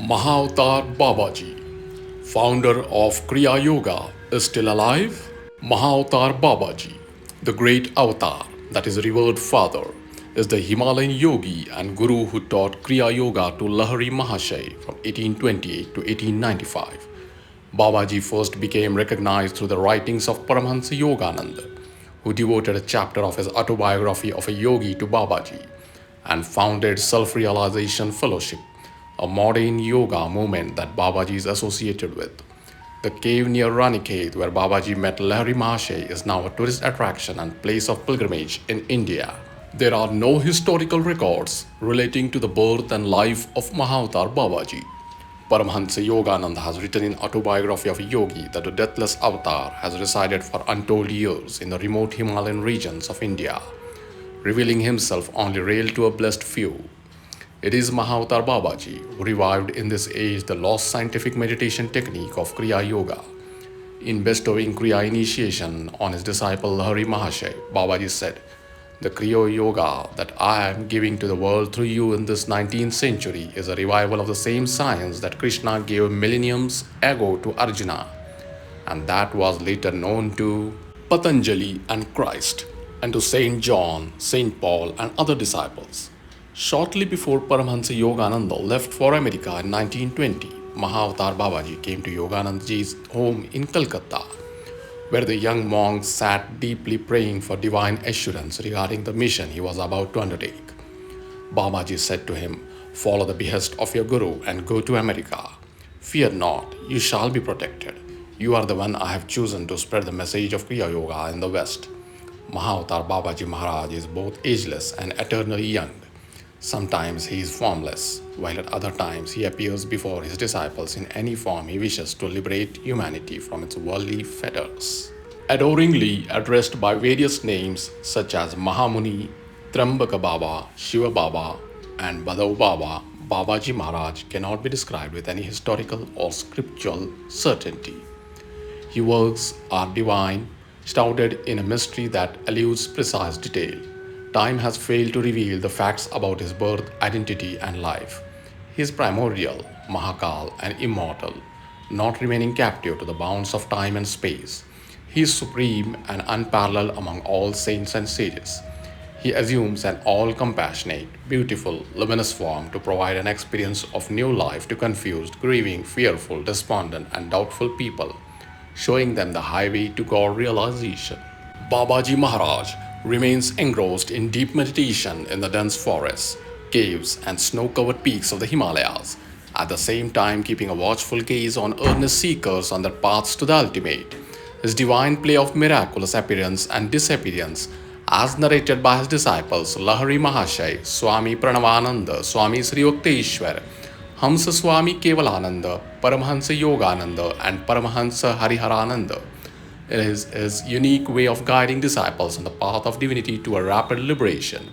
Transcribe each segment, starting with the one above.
Mahavatar Babaji, founder of Kriya Yoga, is still alive? Mahavatar Babaji, the great avatar, that is revered father, is the Himalayan yogi and guru who taught Kriya Yoga to Lahari Mahashay from 1828 to 1895. Babaji first became recognized through the writings of Paramahansa Yogananda, who devoted a chapter of his autobiography of a yogi to Babaji and founded Self Realization Fellowship, a modern yoga movement that Babaji is associated with. The cave near Ranikhet, where Babaji met Lahari Mahashay, is now a tourist attraction and place of pilgrimage in India. There are no historical records relating to the birth and life of Mahavatar Babaji. Paramahansa Yogananda has written in Autobiography of a Yogi that the deathless avatar has resided for untold years in the remote Himalayan regions of India, revealing himself only real to a blessed few. It is Mahavatar Babaji who revived in this age the lost scientific meditation technique of Kriya Yoga. In bestowing Kriya initiation on his disciple Lahari Mahashay, Babaji said, "The Kriya Yoga that I am giving to the world through you in this 19th century is a revival of the same science that Krishna gave millenniums ago to Arjuna, and that was later known to Patanjali and Christ, and to Saint John, Saint Paul, and other disciples." Shortly before Paramahansa Yogananda left for America in 1920, Mahavatar Babaji came to Yoganandaji's home in Calcutta, where the young monk sat deeply praying for divine assurance regarding the mission he was about to undertake. Babaji said to him, "Follow the behest of your Guru and go to America. Fear not, you shall be protected. You are the one I have chosen to spread the message of Kriya Yoga in the West." Mahavatar Babaji Maharaj is both ageless and eternally young. Sometimes he is formless, while at other times he appears before his disciples in any form he wishes to liberate humanity from its worldly fetters. Adoringly addressed by various names such as Mahamuni, Trambaka Baba, Shiva Baba, and Badav Baba, Babaji Maharaj cannot be described with any historical or scriptural certainty. His works are divine, shrouded in a mystery that eludes precise detail. Time has failed to reveal the facts about his birth, identity, and life. He is primordial, Mahakal, and immortal, not remaining captive to the bounds of time and space. He is supreme and unparalleled among all saints and sages. He assumes an all compassionate, beautiful, luminous form to provide an experience of new life to confused, grieving, fearful, despondent, and doubtful people, showing them the highway to God realization. Babaji Maharaj remains engrossed in deep meditation in the dense forests, caves, and snow covered peaks of the Himalayas, at the same time keeping a watchful gaze on earnest seekers on their paths to the ultimate. His divine play of miraculous appearance and disappearance, as narrated by his disciples Lahari Mahashay, Swami Pranavananda, Swami Sri Yukteswar, Hamsa Swami Kevalananda, Paramahansa Yogananda, and Paramahansa Hariharananda, is his unique way of guiding disciples on the path of divinity to a rapid liberation.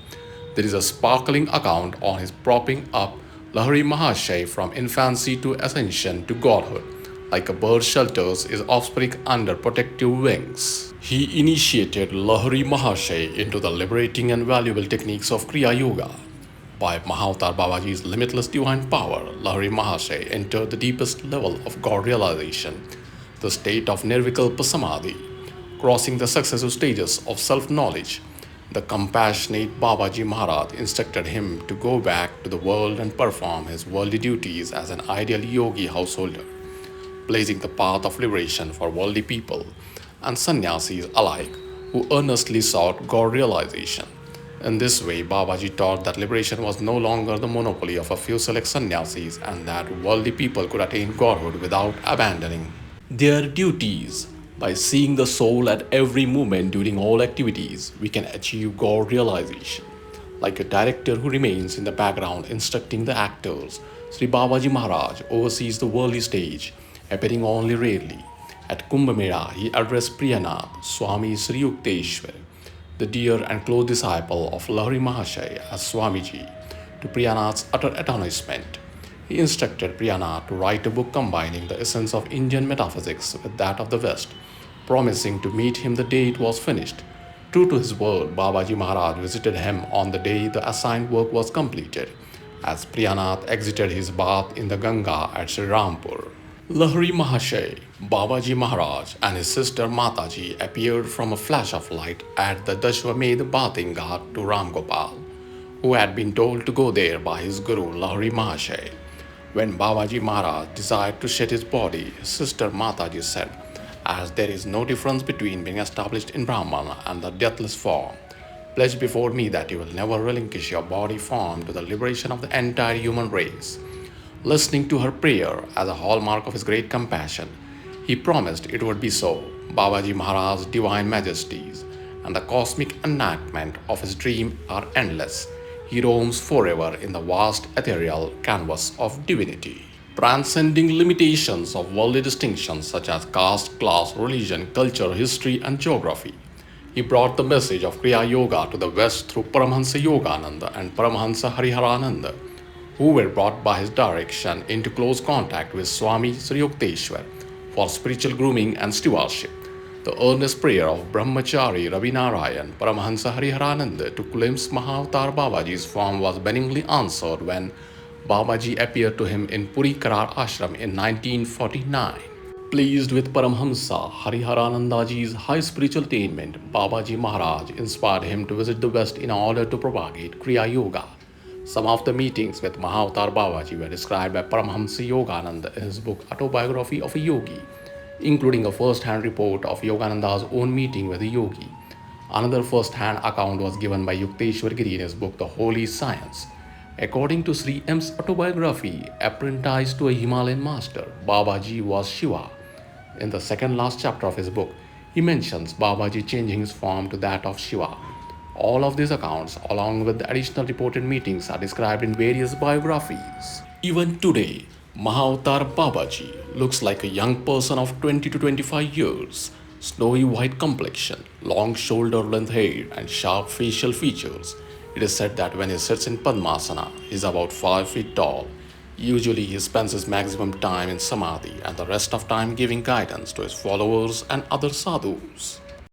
There is a sparkling account on his propping up Lahari Mahashay from infancy to ascension to godhood, like a bird shelters his offspring under protective wings. He initiated Lahari Mahashay into the liberating and valuable techniques of Kriya Yoga. By Mahavatar Babaji's limitless divine power, Lahari Mahashay entered the deepest level of God realization, the state of Nirvikalpa Samadhi. Crossing the successive stages of self-knowledge, the compassionate Babaji Maharaj instructed him to go back to the world and perform his worldly duties as an ideal yogi householder, blazing the path of liberation for worldly people and sannyasis alike who earnestly sought God realization. In this way, Babaji taught that liberation was no longer the monopoly of a few select sannyasis and that worldly people could attain godhood without abandoning their duties. By seeing the soul at every moment during all activities, we can achieve God realization. Like a director who remains in the background instructing the actors, Sri Babaji Maharaj oversees the worldly stage, appearing only rarely. At Kumbh Mela, he addressed Priyanath, Swami Sri Yukteswar, the dear and close disciple of Lahari Mahashay, as Swamiji, to Priyanath's utter astonishment. He instructed Priyanath to write a book combining the essence of Indian metaphysics with that of the West, promising to meet him the day it was finished. True to his word, Babaji Maharaj visited him on the day the assigned work was completed, as Priyanath exited his bath in the Ganga at Sri Rampur. Lahari Mahashay, Babaji Maharaj, and his sister Mataji appeared from a flash of light at the Dashwamedh bathing ghat to Ram Gopal, who had been told to go there by his guru Lahari Mahashay. When Babaji Maharaj desired to shed his body, his sister Mataji said, "As there is no difference between being established in Brahman and the deathless form, pledge before me that you will never relinquish your body form to the liberation of the entire human race." Listening to her prayer as a hallmark of his great compassion, he promised it would be so. Babaji Maharaj's divine majesties and the cosmic enactment of his dream are endless. He roams forever in the vast ethereal canvas of divinity, transcending limitations of worldly distinctions such as caste, class, religion, culture, history, and geography. He brought the message of Kriya Yoga to the West through Paramahansa Yogananda and Paramahansa Hariharananda, who were brought by his direction into close contact with Swami Sri Yukteswar for spiritual grooming and stewardship. The earnest prayer of Brahmachari Ravi Narayan Paramahansa Hariharananda to glimpse Mahavatar Babaji's form was benignly answered when Babaji appeared to him in Puri Karar Ashram in 1949. Pleased with Paramahamsa Hariharanandaji's high spiritual attainment, Babaji Maharaj inspired him to visit the West in order to propagate Kriya Yoga. Some of the meetings with Mahavatar Babaji were described by Paramahamsa Yogananda in his book Autobiography of a Yogi, including a first-hand report of Yogananda's own meeting with a yogi. Another first-hand account was given by Yukteswar Giri in his book The Holy Science. According to Sri M's autobiography, apprenticed to a Himalayan master, Babaji was Shiva. In the second last chapter of his book, he mentions Babaji changing his form to that of Shiva. All of these accounts, along with the additional reported meetings, are described in various biographies. Even today, Mahavatar Babaji looks like a young person of 20 to 25 years, snowy white complexion, long shoulder length hair, and sharp facial features. It is said that when he sits in Padmasana, he is about 5 feet tall. Usually, he spends his maximum time in Samadhi and the rest of time giving guidance to his followers and other sadhus.